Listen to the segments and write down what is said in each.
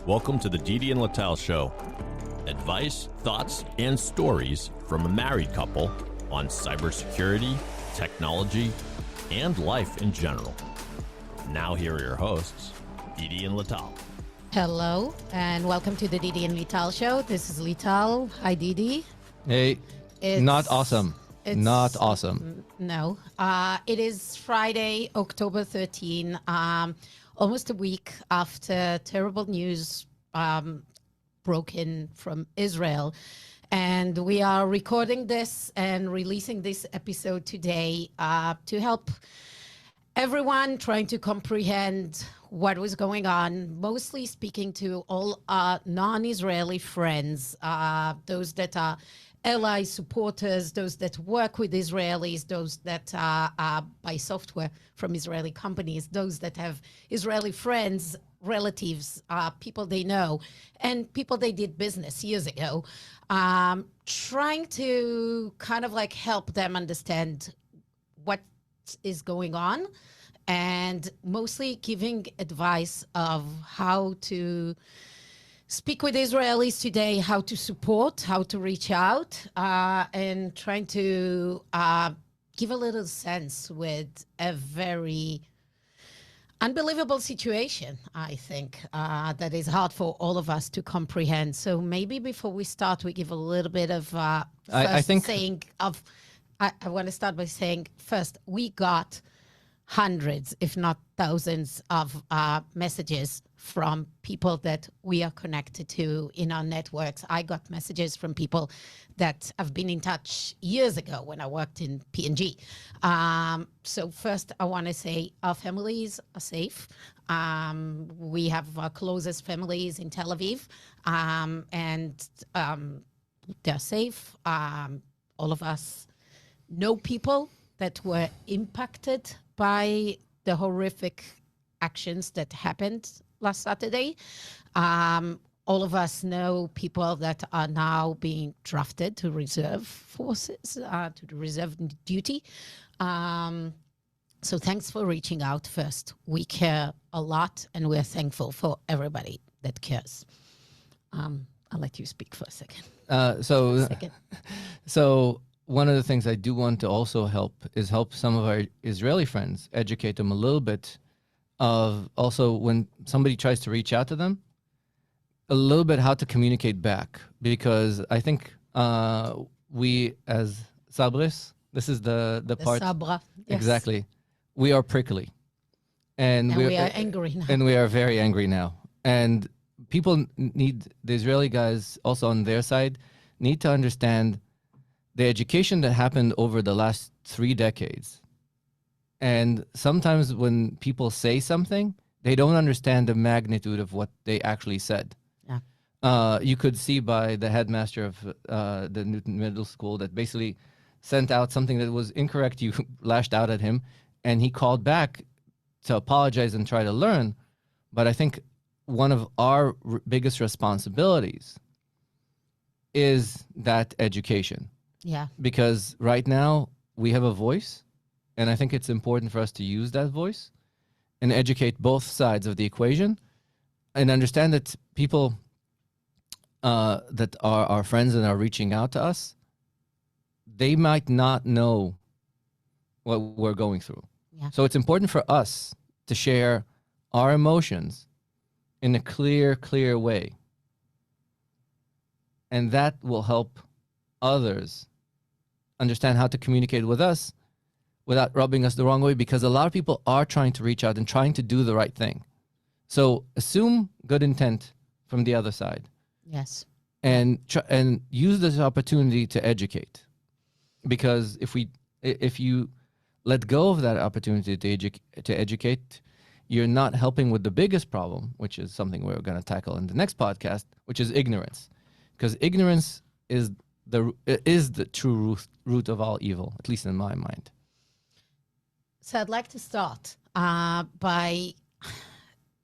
Welcome to the Didi Lital Show. Advice, thoughts, and stories from a married couple on cybersecurity, technology, and life in general. Now here are your hosts, Didi and Lital. Hello, and welcome to the Didi and Lital Show. This is Lital. Hi, Didi. Hey, not awesome. Not awesome. No. It is Friday, October 13, almost a week after terrible news broke in from Israel. And we are recording this and releasing this episode today to help everyone trying to comprehend what was going on, mostly speaking to all our non-Israeli friends, those that are allies, supporters, those that work with Israelis, those that buy software from Israeli companies, those that have Israeli friends, relatives, people they know, and people they did business years ago, trying to kind of like help them understand what is going on, and mostly giving advice of how to speak with Israelis today, how to support, how to reach out, and trying to give a little sense with a very unbelievable situation, I think, that is hard for all of us to comprehend. So maybe before we start, we give a little bit of I want to start by saying, first, we got hundreds, if not thousands, of messages from people that we are connected to in our networks. I got messages from people that have been in touch years ago when I worked in P&G. So first, I want to say our families are safe. We have our closest families in Tel Aviv, and they're safe. All of us know people that were impacted by the horrific actions that happened last Saturday. All of us know people that are now being drafted to reserve forces, to the reserve duty. So thanks for reaching out first. We care a lot, and we're thankful for everybody that cares. I'll let you speak for a second. So one of the things I do want to also help some of our Israeli friends, educate them a little bit of also when somebody tries to reach out to them, a little bit how to communicate back. Because I think we as Sabres, this is the part. Sabra, yes. Exactly. We are prickly. And we are angry now. And we are very angry now. And people need, the Israeli guys also on their side, need to understand the education that happened over the last 3 decades. And sometimes when people say something, they don't understand the magnitude of what they actually said. Yeah. You could see by the headmaster of the Newton Middle School that basically sent out something that was incorrect. You lashed out at him, and he called back to apologize and try to learn. But I think one of our biggest responsibilities is that education. Yeah. Because right now we have a voice, and I think it's important for us to use that voice and educate both sides of the equation and understand that people that are our friends and are reaching out to us, they might not know what we're going through. Yeah. So it's important for us to share our emotions in a clear way. And that will help others understand how to communicate with us without rubbing us the wrong way, because a lot of people are trying to reach out and trying to do the right thing. So assume good intent from the other side. Yes. And use this opportunity to educate. Because if you let go of that opportunity to educate, you're not helping with the biggest problem, which is something we're going to tackle in the next podcast, which is ignorance. Because ignorance is the true root of all evil, at least in my mind. So I'd like to start by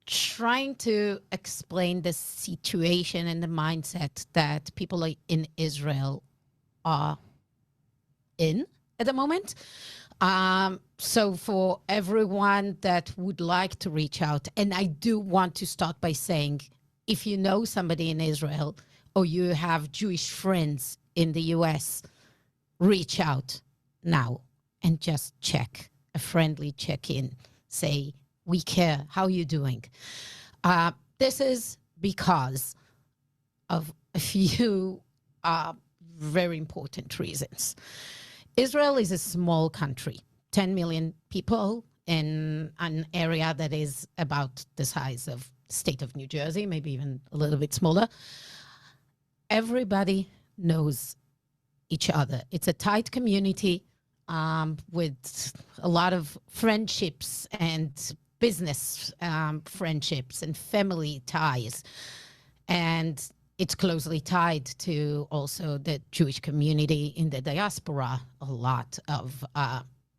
trying to explain the situation and the mindset that people in Israel are in at the moment. So for everyone that would like to reach out, and I do want to start by saying, if you know somebody in Israel or you have Jewish friends in the US, reach out now and just check, a friendly check-in. Say, we care, how are you doing? This is because of a few very important reasons. Israel is a small country, 10 million people in an area that is about the size of the state of New Jersey, maybe even a little bit smaller. Everybody knows each other. It's a tight community with a lot of friendships and business friendships and family ties. And it's closely tied to also the Jewish community in the diaspora. A lot of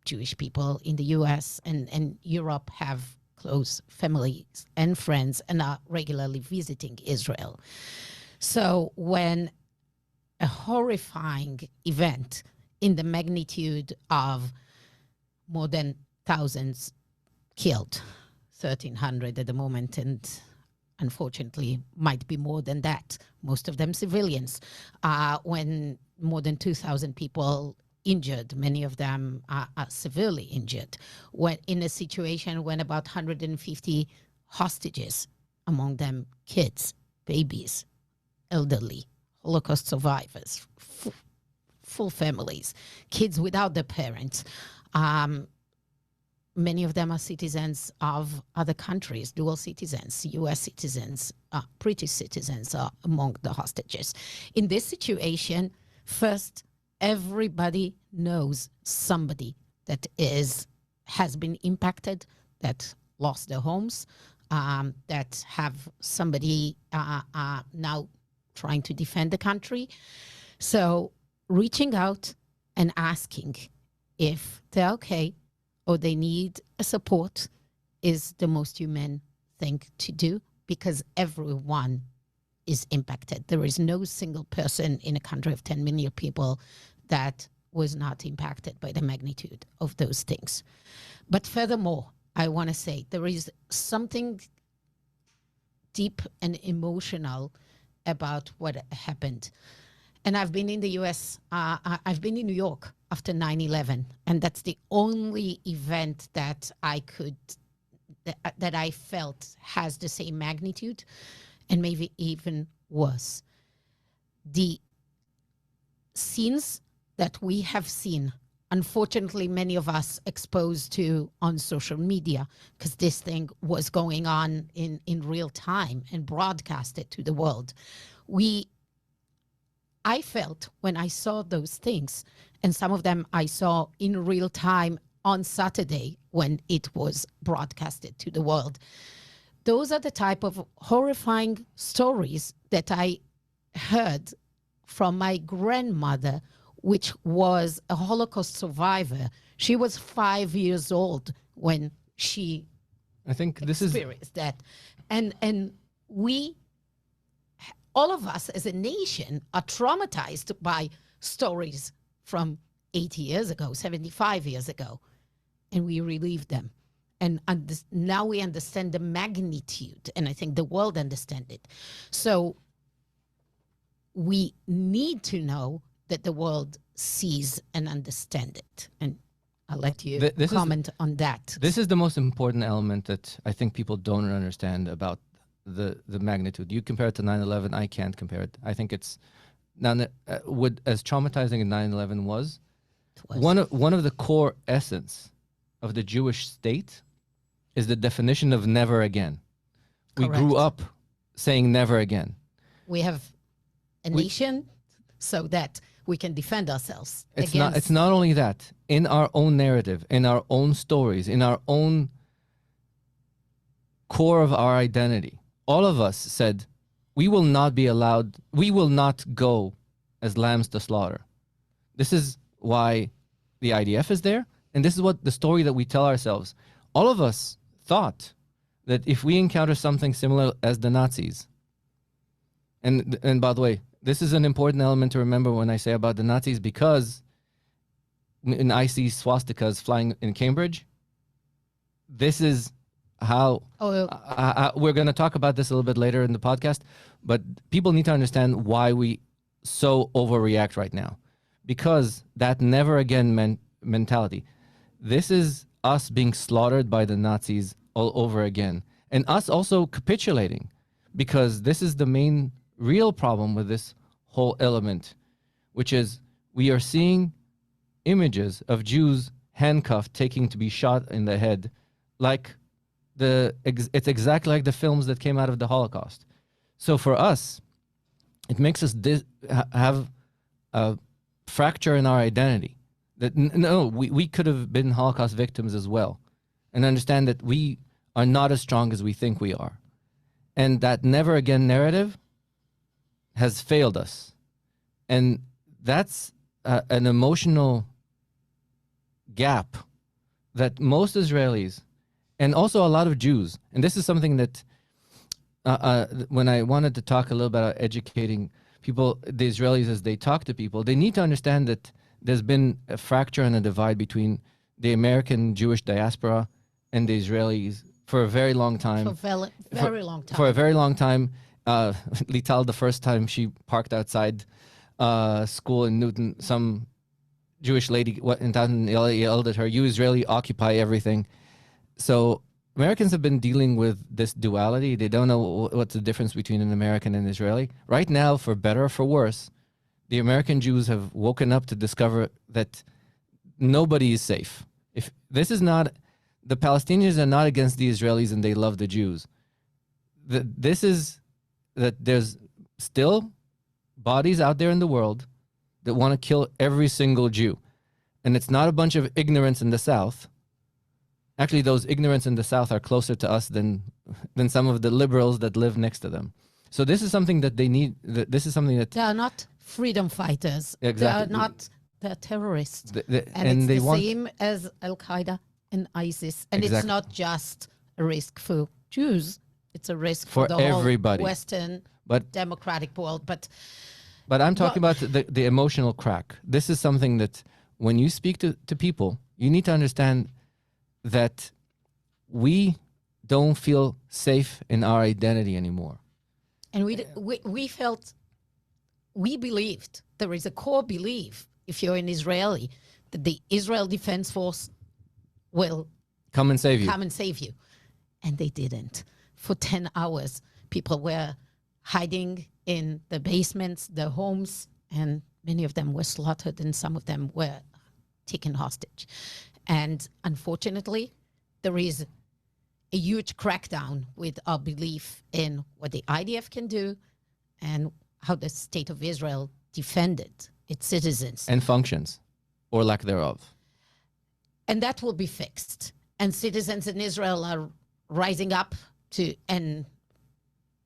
Jewish people in the US and Europe have close families and friends and are regularly visiting Israel. So when a horrifying event in the magnitude of more than thousands killed, 1,300 at the moment, and unfortunately might be more than that, most of them civilians, when more than 2,000 people injured, many of them are severely injured, when in a situation when about 150 hostages, among them kids, babies, elderly, Holocaust survivors, full families, kids without their parents. Many of them are citizens of other countries, dual citizens, US citizens, British citizens are among the hostages. In this situation, first, everybody knows somebody that has been impacted, that lost their homes, that have somebody now trying to defend the country. So reaching out and asking if they're okay or they need a support is the most human thing to do, because everyone is impacted. There is no single person in a country of 10 million people that was not impacted by the magnitude of those things. But furthermore, I want to say there is something deep and emotional about what happened. And I've been in the US, I've been in New York after 9/11, and that's the only event that I felt has the same magnitude and maybe even worse. The scenes that we have seen, unfortunately, many of us exposed to on social media, because this thing was going on in real time and broadcasted to the world. I felt when I saw those things, and some of them I saw in real time on Saturday when it was broadcasted to the world. Those are the type of horrifying stories that I heard from my grandmother, which was a Holocaust survivor. She was 5 years old when she experienced that. And we, all of us as a nation, are traumatized by stories from 80 years ago, 75 years ago, and we relive them. And now we understand the magnitude, and I think the world understands it. So we need to know that the world sees and understands it. And I'll let you comment on that. This is the most important element that I think people don't understand about the magnitude. You compare it to 9/11, I can't compare it. I think it's as traumatizing as 9/11 was, one of the core essence of the Jewish state is the definition of never again. Correct. We grew up saying never again. We have a nation so that we can defend ourselves. It's not only that. In our own narrative, in our own stories, in our own core of our identity, all of us said, we will not go as lambs to slaughter. This is why the IDF is there, and this is what the story that we tell ourselves. All of us thought that if we encounter something similar as the Nazis, and by the way, this is an important element to remember when I say about the Nazis, because and I see swastikas flying in Cambridge, this is how we're going to talk about this a little bit later in the podcast, but people need to understand why we so overreact right now, because that never again mentality. This is us being slaughtered by the Nazis all over again, and us also capitulating, because this is the main real problem with this whole element, which is we are seeing images of Jews handcuffed, taking to be shot in the head, like it's exactly like the films that came out of the Holocaust. So for us, it makes us have a fracture in our identity. That no, we could have been Holocaust victims as well, and understand that we are not as strong as we think we are, and that never again narrative has failed us, and that's an emotional gap that most Israelis and also a lot of Jews, and this is something that when I wanted to talk a little bit about educating people, the Israelis, as they talk to people, they need to understand that there's been a fracture and a divide between the American Jewish diaspora and the Israelis for a very long time. For very long time. For a very long time. Lital, the first time she parked outside school in Newton, some Jewish lady went out and yelled at her, "You Israeli occupy everything." So Americans have been dealing with this duality. They don't know what's the difference between an American and Israeli. Right now, for better or for worse, the American Jews have woken up to discover that nobody is safe. If this is not, the Palestinians are not against the Israelis and they love the Jews. This is that there's still bodies out there in the world that want to kill every single Jew. And it's not a bunch of ignorance in the South. Actually, those ignorance in the South are closer to us than some of the liberals that live next to them. So this is something that they need. This is something that they are not freedom fighters. Exactly. They're terrorists. And it's they the want, same as Al-Qaeda and ISIS. And Exactly. it's not just a risk for Jews. It's a risk for the everybody. whole Western democratic world. But I'm talking about the emotional crack. This is something that when you speak to people, you need to understand that we don't feel safe in our identity anymore. And we felt, we believed, there is a core belief, if you're an Israeli, that the Israel Defense Force will come and save you. And they didn't. For 10 hours, people were hiding in the basements, their homes, and many of them were slaughtered and some of them were taken hostage. And unfortunately, there is a huge crackdown with our belief in what the IDF can do and how the state of Israel defended its citizens. And functions, or lack thereof. And that will be fixed. And citizens in Israel are rising up and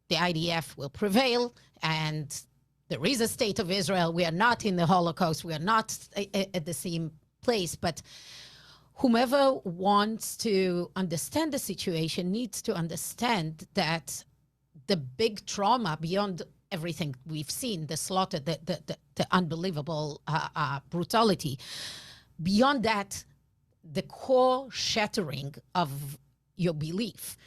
the IDF will prevail, and there is a state of Israel. We are not in the Holocaust. We are not at the same place. But whomever wants to understand the situation needs to understand that the big trauma beyond everything we've seen, the slaughter, the unbelievable brutality, beyond that, the core shattering of your belief.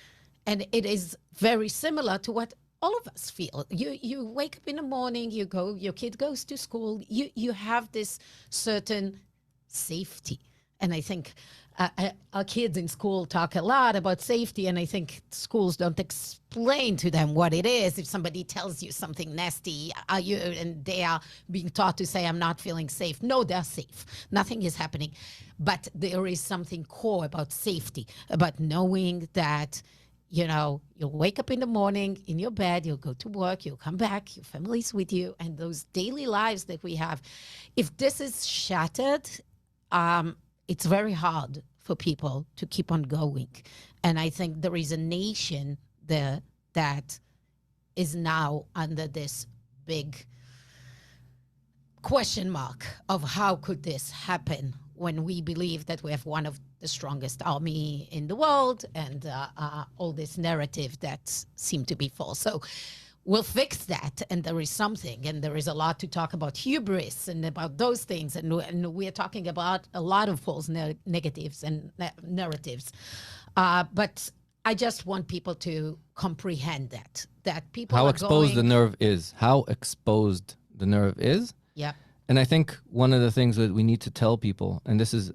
And it is very similar to what all of us feel. You wake up in the morning, your kid goes to school, you have this certain safety. And I think our kids in school talk a lot about safety, and I think schools don't explain to them what it is. If somebody tells you something nasty, and they are being taught to say, I'm not feeling safe. No, they're safe. Nothing is happening. But there is something core about safety, about knowing that, you'll wake up in the morning in your bed, you'll go to work, you'll come back, your family's with you, and those daily lives that we have. If this is shattered, it's very hard for people to keep on going. And I think there is a nation there that is now under this big question mark of how could this happen when we believe that we have one of the strongest army in the world and all this narrative that seem to be false. So we'll fix that. And there is something, and there is a lot to talk about hubris and about those things. And we're talking about a lot of false negatives and narratives. But I just want people to comprehend that people How are exposed the going... nerve is. How exposed the nerve is. Yeah. And I think one of the things that we need to tell people, and this is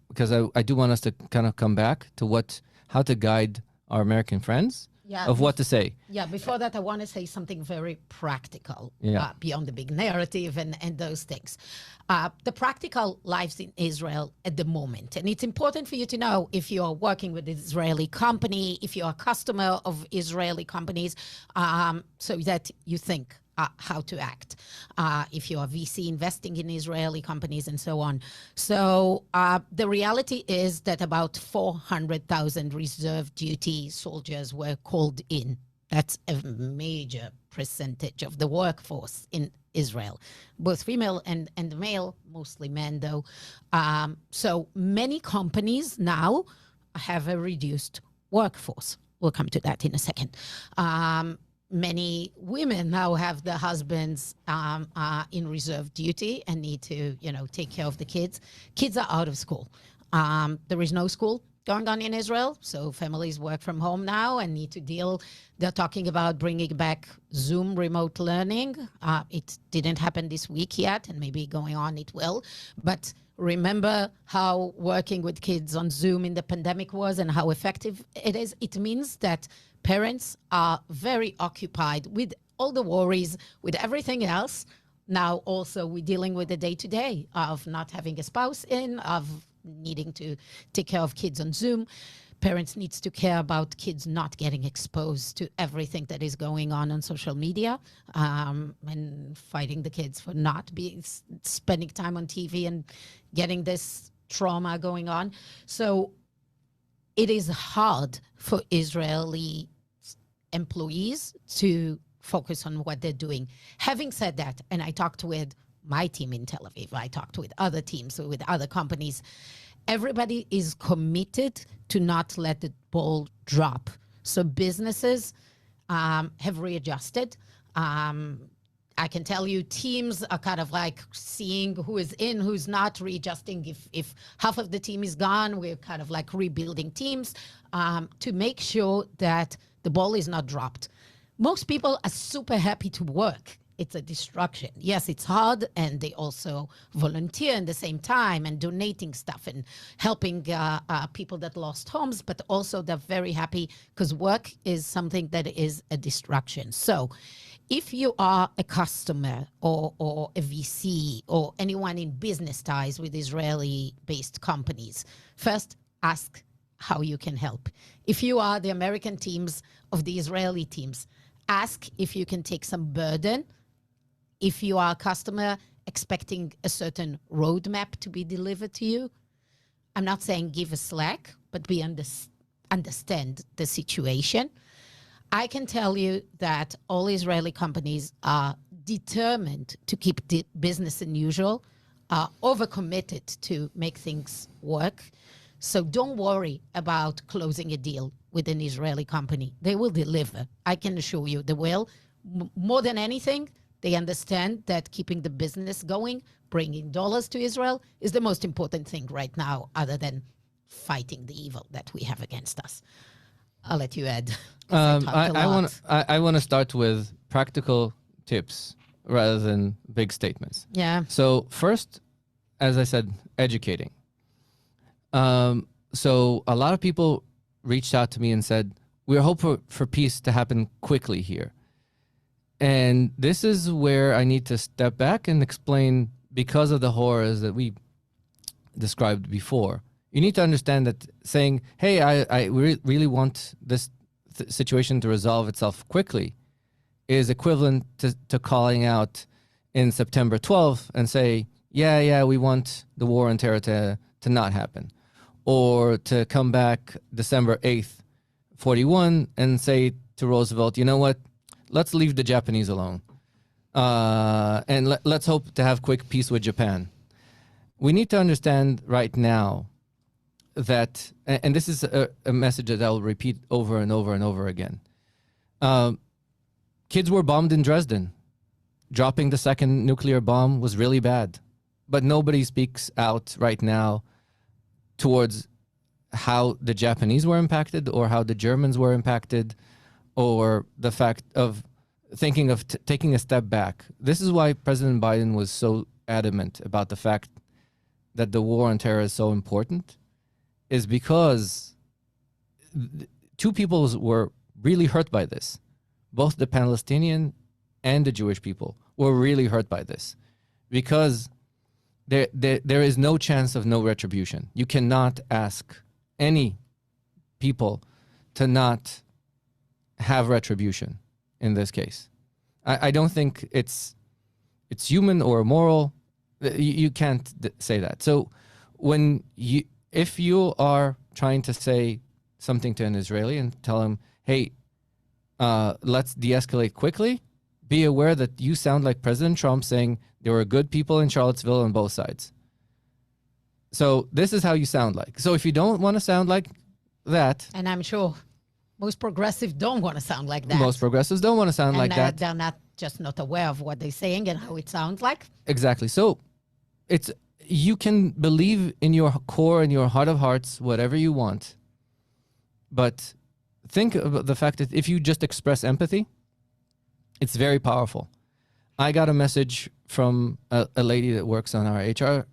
because I do want us to kind of come back to how to guide our American friends of what to say. Yeah, before that, I want to say something very practical beyond the big narrative and those things. The practical lives in Israel at the moment. And it's important for you to know if you are working with an Israeli company, if you are a customer of Israeli companies, so that you think how to act, if you are VC investing in Israeli companies and so on. So the reality is that about 400,000 reserve duty soldiers were called in. That's a major percentage of the workforce in Israel, both female and male, mostly men though. So many companies now have a reduced workforce. We'll come to that in a second. Many women now have their husbands in reserve duty and need to, take care of the kids. Kids are out of school. There is no school going on in Israel, so families work from home now and need to deal. They're talking about bringing back Zoom remote learning. It didn't happen this week yet, and maybe going on it will. But remember how working with kids on Zoom in the pandemic was and how effective it is. It means that parents are very occupied with all the worries, with everything else. Now also we're dealing with the day-to-day of not having a spouse in, of needing to take care of kids on Zoom. Parents needs to care about kids not getting exposed to everything that is going on social media, and fighting the kids for not spending time on TV and getting this trauma going on. So it is hard for Israeli employees to focus on what they're doing. Having said that, and I talked with my team in Tel Aviv, I talked with other teams, with other companies, everybody is committed to not let the ball drop. So businesses have readjusted. I can tell you teams are kind of like seeing who is in, who's not, readjusting. If half of the team is gone, we're kind of like rebuilding teams to make sure that the ball is not dropped. Most people are super happy to work. It's a distraction. Yes, it's hard, and they also volunteer in the same time and donating stuff and helping people that lost homes, but also they're very happy because work is something that is a distraction. So if you are a customer or a VC or anyone in business ties with Israeli-based companies, first ask how you can help. If you are the American teams of the Israeli teams, ask if you can take some burden. If you are a customer expecting a certain roadmap to be delivered to you, I'm not saying give a slack, but understand the situation. I can tell you that all Israeli companies are determined to keep the business as usual, are overcommitted to make things work. So don't worry about closing a deal with an Israeli company. They will deliver. I can assure you they will. More than anything, they understand that keeping the business going, bringing dollars to Israel is the most important thing right now, other than fighting the evil that we have against us. I'll let you add. I want to start with practical tips rather than big statements. Yeah. So first, as I said, educating. So a lot of people reached out to me and said, we're hoping for peace to happen quickly here. And this is where I need to step back and explain, because of the horrors that we described before. You need to understand that saying, hey, I really want this situation to resolve itself quickly is equivalent to calling out in September 12th and say, yeah, we want the war on terror to not happen. Or to come back December 8th, 41 and say to Roosevelt, you know what? Let's leave the Japanese alone. And let's hope to have quick peace with Japan. We need to understand right now that, and this is a message that I'll repeat over and over and over again. Kids were bombed in Dresden. Dropping the second nuclear bomb was really bad. But nobody speaks out right now towards how the Japanese were impacted or how the Germans were impacted or the fact of thinking of taking a step back. This is why President Biden was so adamant about the fact that the war on terror is so important, is because two peoples were really hurt by this. Both the Palestinian and the Jewish people were really hurt by this because there is no chance of no retribution. You cannot ask any people to not have retribution in this case. I don't think it's human or moral. You can't say that. So if you are trying to say something to an Israeli and tell him, hey, let's de-escalate quickly, be aware that you sound like President Trump saying there were good people in Charlottesville on both sides. So this is how you sound like. So if you don't want to sound like that... And I'm sure most progressives don't want to sound like that. Most progressives don't want to sound like that. They're not aware of what they're saying and how it sounds like. Exactly. So you can believe in your core, in your heart of hearts, whatever you want. But think about the fact that if you just express empathy, it's very powerful. I got a message from a lady that works on our HR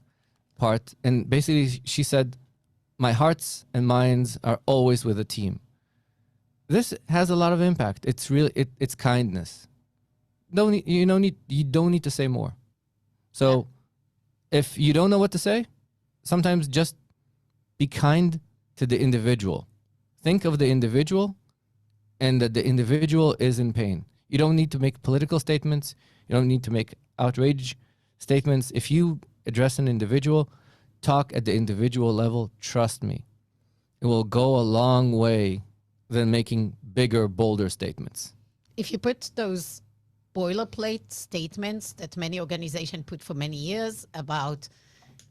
part, and basically she said, my hearts and minds are always with a team. This has a lot of impact. It's really, it's kindness. You don't need to say more. So if you don't know what to say, sometimes just be kind to the individual. Think of the individual and that the individual is in pain. You don't need to make political statements. You don't need to make outrage statements. If you address an individual, talk at the individual level, trust me, it will go a long way than making bigger, bolder statements. If you put those boilerplate statements that many organizations put for many years about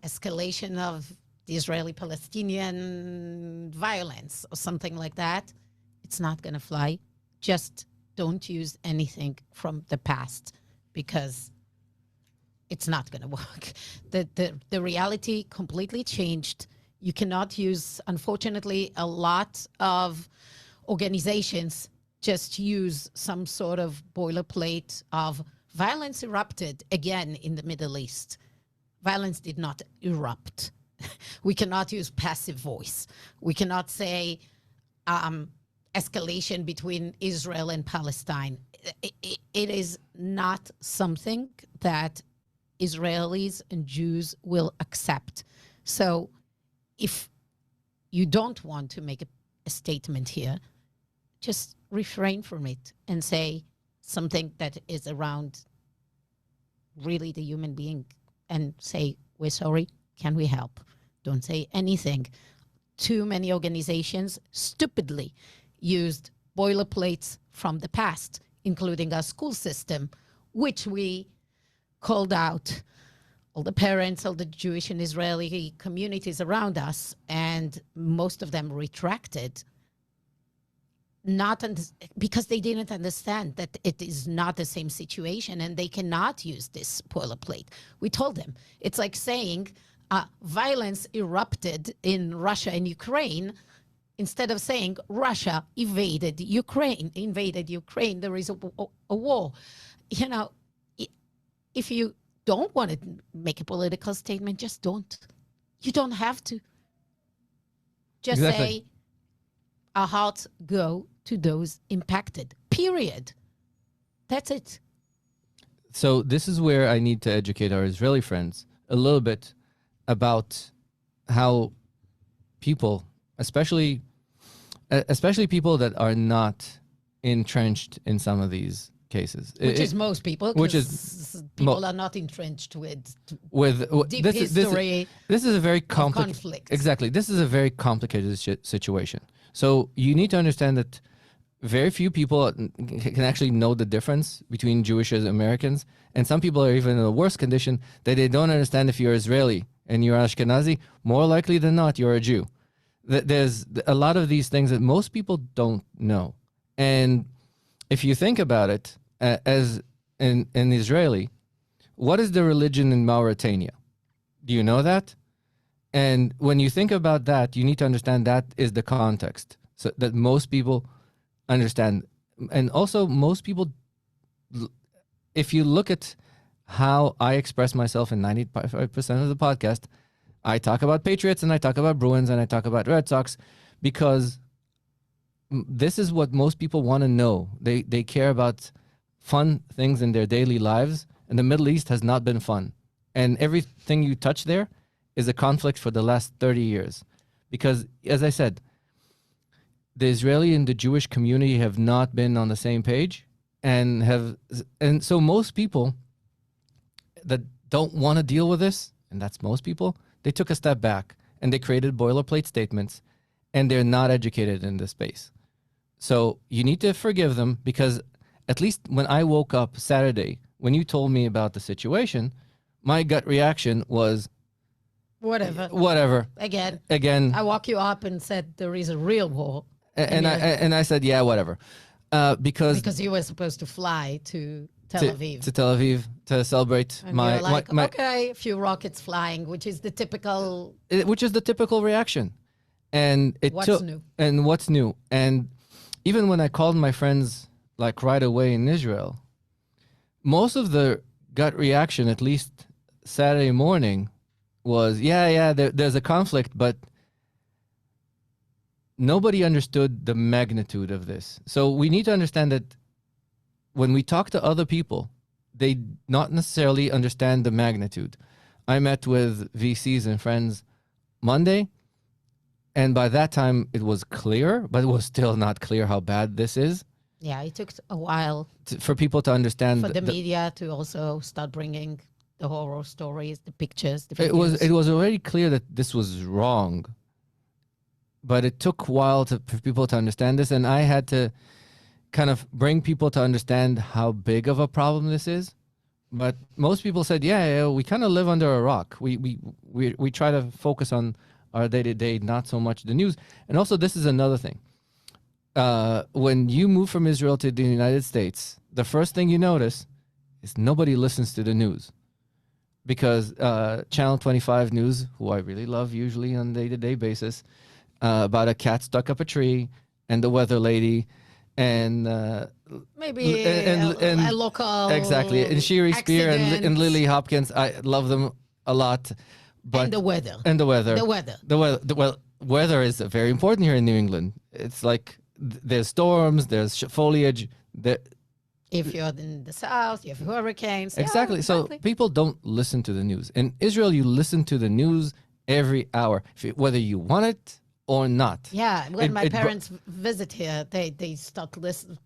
escalation of the Israeli-Palestinian violence or something like that, it's not going to fly. Just don't use anything from the past because it's not going to work. The reality completely changed. You cannot use, unfortunately, a lot of organizations just use some sort of boilerplate of violence erupted again in the Middle East. Violence did not erupt. We cannot use passive voice. We cannot say escalation between Israel and Palestine. It is not something that Israelis and Jews will accept. So if you don't want to make a statement here, just refrain from it and say something that is around really the human being and say, we're sorry, can we help? Don't say anything. Too many organizations stupidly used boilerplates from the past, including our school system, which we called out all the parents, all the Jewish and Israeli communities around us, and most of them retracted, because they didn't understand that it is not the same situation and they cannot use this boilerplate. We told them, it's like saying violence erupted in Russia and Ukraine, instead of saying Russia invaded Ukraine, there is a war. You know, if you don't want to make a political statement, just don't. You don't have to. Just say, our hearts go to those impacted, period. That's it. So this is where I need to educate our Israeli friends a little bit about how people, especially people that are not entrenched in some of these cases, which is most people, people are not entrenched with deep history. This is a very conflict. Exactly, this is a very complicated situation. So you need to understand that very few people can actually know the difference between Jewish and Americans, and some people are even in a worse condition that they don't understand if you're Israeli and you're Ashkenazi. More likely than not, you're a Jew. There's a lot of these things that most people don't know, and if you think about it, as an Israeli, what is the religion in Mauritania? Do you know that? And when you think about that, you need to understand that is the context, so that most people understand. And also, most people, if you look at how I express myself in 95% of the podcast, I talk about Patriots and I talk about Bruins and I talk about Red Sox because this is what most people want to know. They care about fun things in their daily lives, and the Middle East has not been fun. And everything you touch there is a conflict for the last 30 years. Because, as I said, the Israeli and the Jewish community have not been on the same page, and so most people that don't want to deal with this, and that's most people, they took a step back and they created boilerplate statements, and they're not educated in this space. So you need to forgive them, because at least when I woke up Saturday, when you told me about the situation, my gut reaction was, Whatever. Again. I woke you up and said there is a real war. And I said, yeah, whatever. Because you were supposed to fly to Tel Aviv. To Tel Aviv to celebrate and you're like, okay, a few rockets flying, which is the typical reaction. And what's new? And even when I called my friends like right away in Israel, most of the gut reaction, at least Saturday morning, was, there's a conflict, but nobody understood the magnitude of this. So we need to understand that when we talk to other people, they not necessarily understand the magnitude. I met with VCs and friends Monday, and by that time it was clear, but it was still not clear how bad this is. Yeah, it took a while for people to understand. For the media to also start bringing the horror stories, the pictures, the videos. It was already clear that this was wrong, but it took a while for people to understand this, and I had to kind of bring people to understand how big of a problem this is. But most people said, yeah, we kind of live under a rock. We try to focus on our day-to-day, not so much the news. And also, this is another thing. When you move from Israel to the United States, the first thing you notice is nobody listens to the news. Because Channel 25 News, who I really love usually on a day-to-day basis, about a cat stuck up a tree and the weather lady and maybe a local exactly, and Shiri Spear and Lily Hopkins. I love them a lot. But and the weather. Weather is very important here in New England. It's like there's storms, there's foliage. If you're in the south, you have hurricanes. Exactly. So people don't listen to the news. In Israel, you listen to the news every hour, whether you want it or not. Yeah. When my parents visit here, they start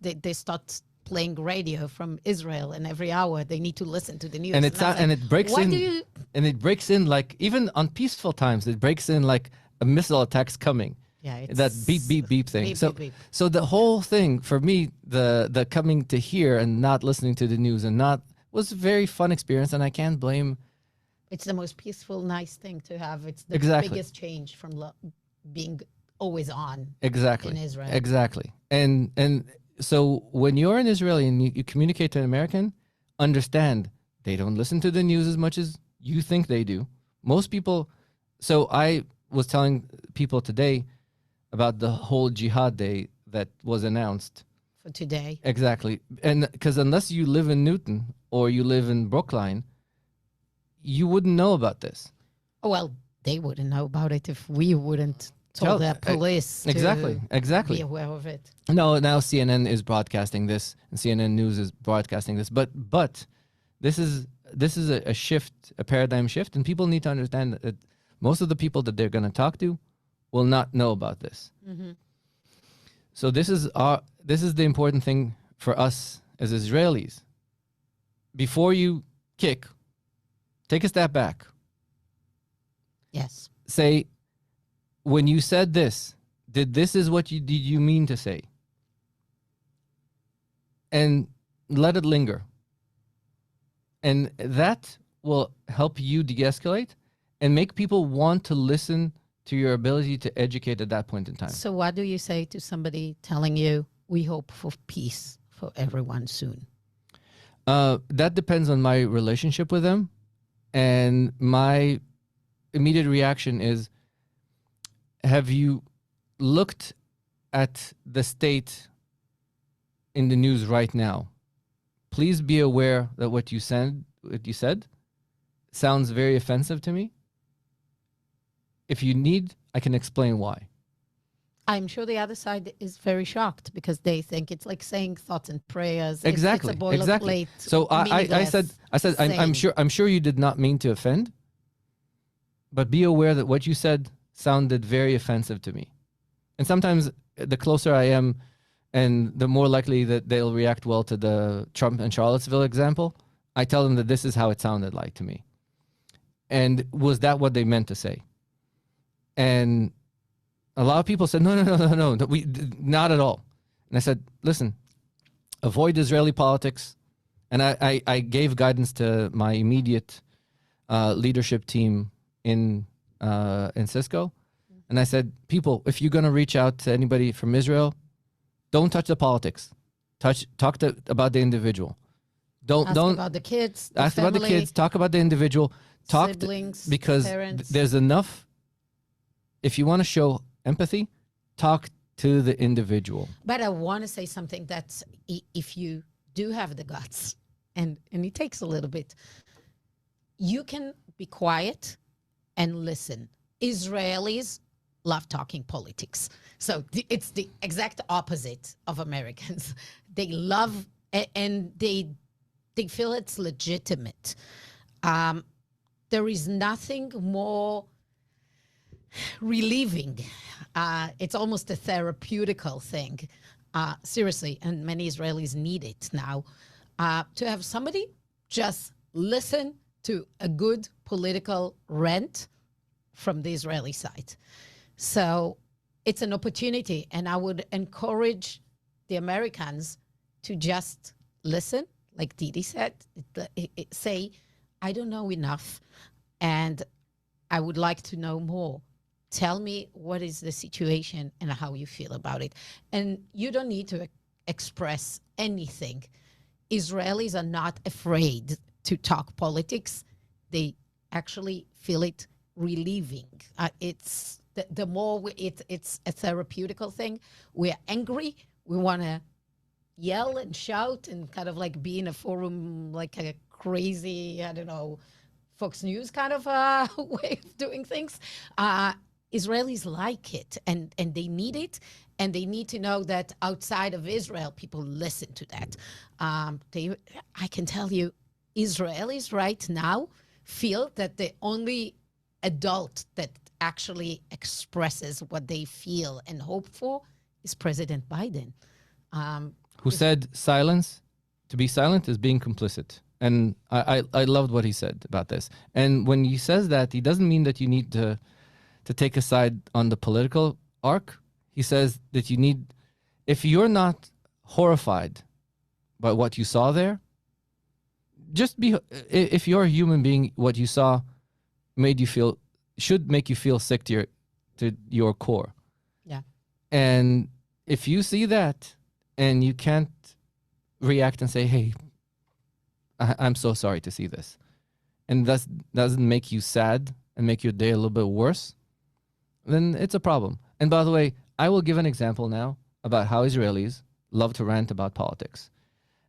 they start playing radio from Israel, and every hour they need to listen to the news. And it breaks in like, even on peaceful times, it breaks in like a missile attack's coming. Yeah, that beep beep beep thing. So the whole thing for me, the coming to here and not listening to the news was a very fun experience, and I can't blame. It's the most peaceful, nice thing to have. It's the biggest change from being always on. Exactly. In Israel. Exactly. And so when you're an Israeli and you communicate to an American, understand they don't listen to the news as much as you think they do. Most people. So I was telling people today about the whole jihad day that was announced for today. Exactly. And because unless you live in Newton or you live in Brookline, you wouldn't know about this. Well, they wouldn't know about it if we wouldn't tell the police exactly be aware of it. No, now CNN is broadcasting this, and CNN News is broadcasting this. But this is a shift, a paradigm shift, and people need to understand that most of the people that they're going to talk to will not know about this. Mm-hmm. So this is the important thing for us as Israelis. Before you kick, take a step back. Yes. Say, when you said this, this is what did you mean to say? And let it linger. And that will help you de-escalate and make people want to listen to your ability to educate at that point in time. So what do you say to somebody telling you, we hope for peace for everyone soon? That depends on my relationship with them. And my immediate reaction is, have you looked at the state in the news right now? Please be aware that what you said sounds very offensive to me. If you need, I can explain why. I'm sure the other side is very shocked because they think it's like saying thoughts and prayers. Exactly. It's a boilerplate. So I said, I'm sure you did not mean to offend, but be aware that what you said sounded very offensive to me. And sometimes the closer I am, and the more likely that they'll react well to the Trump and Charlottesville example, I tell them that this is how it sounded like to me. And was that what they meant to say? And a lot of people said, no, not at all. And I said, listen, avoid Israeli politics. And I gave guidance to my immediate leadership team in Cisco. And I said, people, if you're going to reach out to anybody from Israel, don't touch the politics. Talk about the individual. Don't about the kids. Ask family, about the kids. Talk about the individual. Siblings, because parents. There's enough. If you want to show empathy, talk to the individual. But I want to say something that if you do have the guts, and it takes a little bit, you can be quiet and listen. Israelis love talking politics. So it's the exact opposite of Americans. They love and they feel it's legitimate. There is nothing more relieving. It's almost a therapeutical thing. Seriously, and many Israelis need it now, to have somebody just listen to a good political rant from the Israeli side. So it's an opportunity, and I would encourage the Americans to just listen, like Didi said, say, I don't know enough, and I would like to know more. Tell me what is the situation and how you feel about it. And you don't need to express anything. Israelis are not afraid to talk politics. They actually feel it relieving. It's the more it's a therapeutical thing. We're angry. We want to yell and shout and kind of like be in a forum like a crazy, I don't know, Fox News kind of way of doing things. Israelis like it and they need it, and they need to know that outside of Israel, people listen to that. I can tell you, Israelis right now feel that the only adult that actually expresses what they feel and hope for is President Biden. Who said silence, to be silent is being complicit. And I loved what he said about this. And when he says that, he doesn't mean that you need to take a side on the political arc. He says that you need, if you're not horrified by what you saw there, just be, if you're a human being, what you saw should make you feel sick to your core. Yeah. And if you see that and you can't react and say, hey, I'm so sorry to see this, and that doesn't make you sad and make your day a little bit worse, then it's a problem. And by the way, I will give an example now about how Israelis love to rant about politics.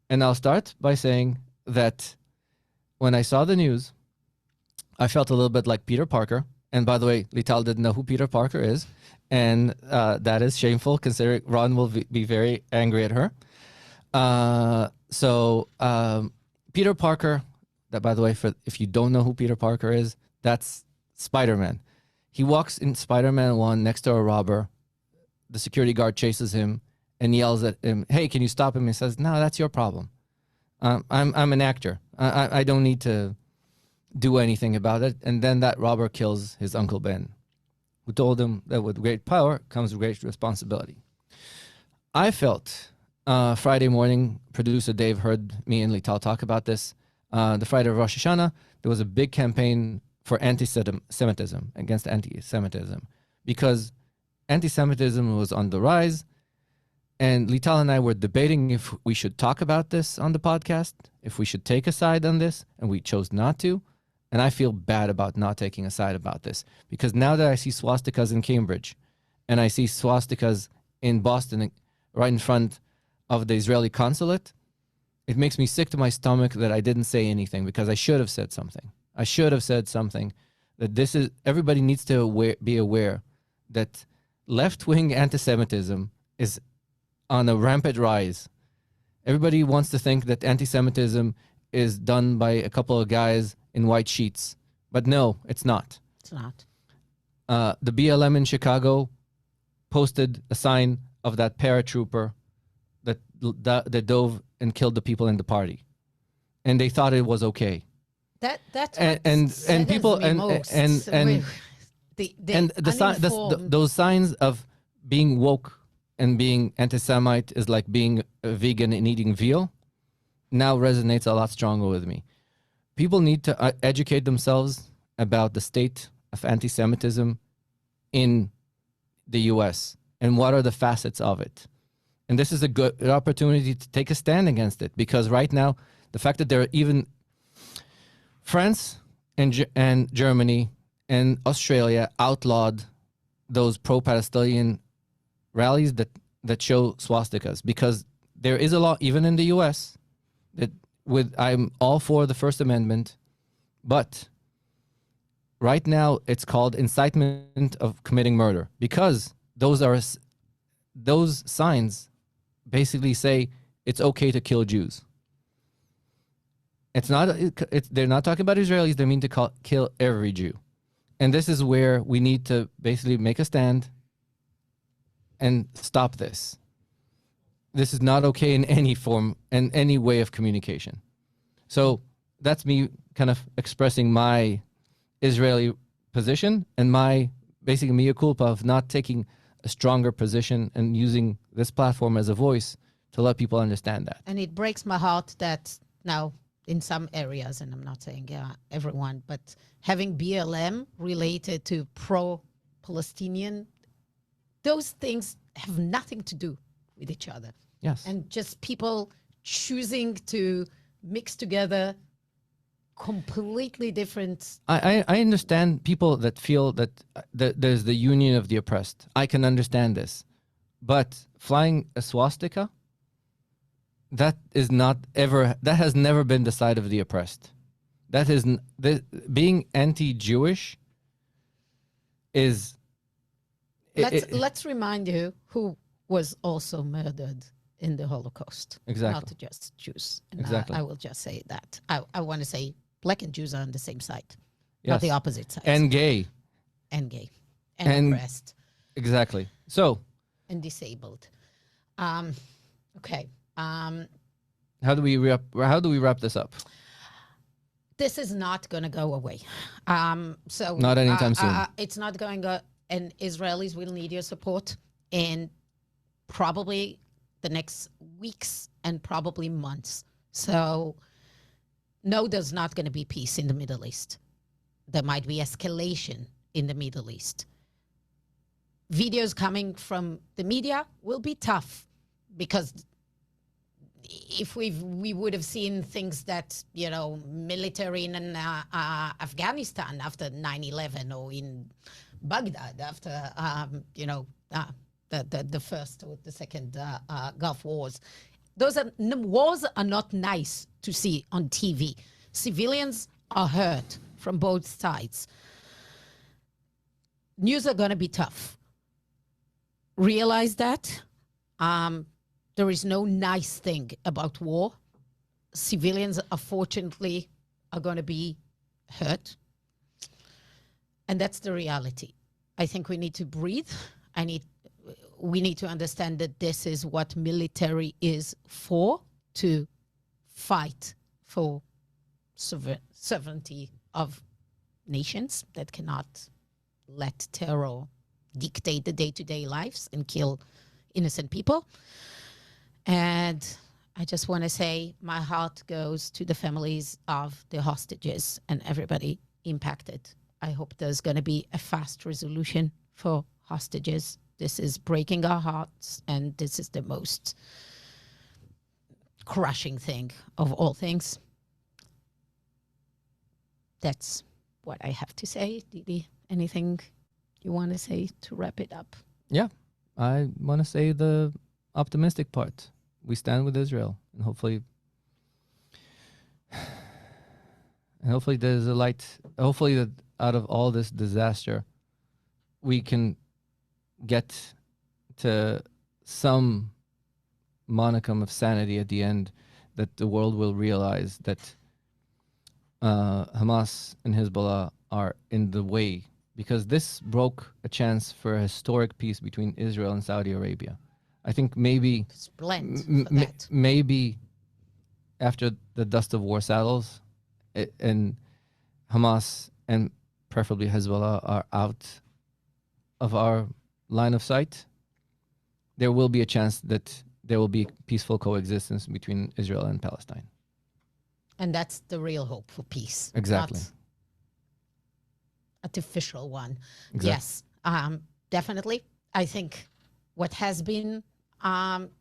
And I'll start by saying that when I saw the news, I felt a little bit like Peter Parker. And by the way, Lital didn't know who Peter Parker is. And that is shameful, considering Ron will be very angry at her. Peter Parker, that by the way, if you don't know who Peter Parker is, that's Spider-Man. He walks in Spider-Man 1 next to a robber. The security guard chases him and yells at him, hey, can you stop him? He says, no, that's your problem. I'm an actor. I don't need to do anything about it. And then that robber kills his Uncle Ben, who told him that with great power comes great responsibility. I felt Friday morning, producer Dave heard me and Lital talk about this. The Friday of Rosh Hashanah, there was a big campaign for anti-Semitism, against anti-Semitism, because anti-Semitism was on the rise. And Lital and I were debating if we should talk about this on the podcast, if we should take a side on this, and we chose not to. And I feel bad about not taking a side about this, because now that I see swastikas in Cambridge and I see swastikas in Boston right in front of the Israeli consulate, it makes me sick to my stomach that I didn't say anything, because I should have said something. I should have said something, that this is, everybody needs to be aware that left-wing anti-Semitism is on a rampant rise. Everybody wants to think that anti-Semitism is done by a couple of guys in white sheets, but no, it's not. It's not. The BLM in Chicago posted a sign of that paratrooper that dove and killed the people in the party, and they thought it was okay. That's and people and those signs of being woke and being anti-Semite is like being a vegan and eating veal, now resonates a lot stronger with me. People need to educate themselves about the state of anti-Semitism in the U.S. and what are the facets of it. And this is a good opportunity to take a stand against it, because right now, the fact that there are even France and Germany and Australia outlawed those pro-Palestinian rallies that show swastikas, because there is a law even in the U.S. that I'm all for the First Amendment, but right now it's called incitement of committing murder, because those signs basically say it's okay to kill Jews. They're not talking about Israelis. They mean to kill every Jew. And this is where we need to basically make a stand and stop this. This is not okay in any form and any way of communication. So that's me kind of expressing my Israeli position and my basically mea culpa of not taking a stronger position and using this platform as a voice to let people understand that. And it breaks my heart that now in some areas, and I'm not saying everyone, but having BLM related to pro-Palestinian, those things have nothing to do with each other. Yes. And just people choosing to mix together completely different. I understand people that feel that there's the union of the oppressed. I can understand this. But flying a swastika, that has never been the side of the oppressed. Being anti-Jewish is... Let's remind you who was also murdered in the Holocaust. Exactly. Not just Jews. And exactly. I will just say that. I want to say black and Jews are on the same side, yes. not the opposite side. And gay. And gay. And oppressed. Exactly. So. And disabled. Okay. How do we wrap this up? This is not going to go away. So not anytime soon. It's not going to, and Israelis will need your support in probably the next weeks and probably months. So no, there's not going to be peace in the Middle East. There might be escalation in the Middle East. Videos coming from the media will be tough, because if we would have seen things that, military in Afghanistan after 9/11, or in Baghdad after, the first or the second Gulf Wars. Wars are not nice to see on TV. Civilians are hurt from both sides. News are going to be tough. Realize that. There is no nice thing about war. Civilians, unfortunately, are going to be hurt. And that's the reality. I think we need to breathe. We need to understand that this is what military is for, to fight for sovereignty of nations that cannot let terror dictate the day-to-day lives and kill innocent people. And I just want to say my heart goes to the families of the hostages and everybody impacted. I hope there's going to be a fast resolution for hostages. This is breaking our hearts, and this is the most crushing thing of all things. That's what I have to say. Didi, anything you want to say to wrap it up? Yeah, I want to say the optimistic part. We stand with Israel, and hopefully there's a light. Hopefully that out of all this disaster, we can get to some monicum of sanity at the end, that the world will realize that Hamas and Hezbollah are in the way, because this broke a chance for a historic peace between Israel and Saudi Arabia. I think maybe maybe after the dust of war settles, and Hamas and preferably Hezbollah are out of our line of sight, there will be a chance that there will be peaceful coexistence between Israel and Palestine. And that's the real hope for peace. Exactly. Not artificial one. Exactly. Yes, definitely. I think what has been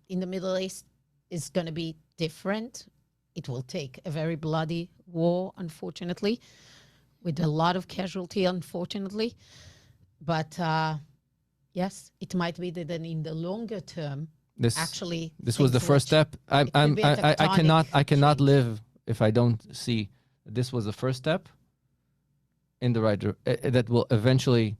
in the Middle East is going to be different. It will take a very bloody war, unfortunately, with a lot of casualty, unfortunately. But yes, it might be that then in the longer term, this was the first step. I cannot live if I don't see this was the first step in the right that will eventually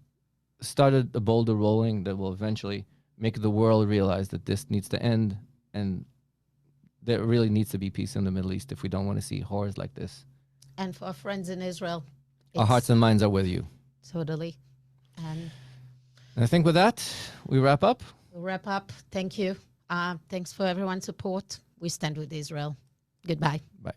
started a boulder rolling that will eventually make the world realize that this needs to end, and there really needs to be peace in the Middle East if we don't want to see horrors like this. And for our friends in Israel, our hearts and minds are with you. Totally. And I think with that, we wrap up. We'll wrap up. Thank you. Thanks for everyone's support. We stand with Israel. Goodbye. Bye.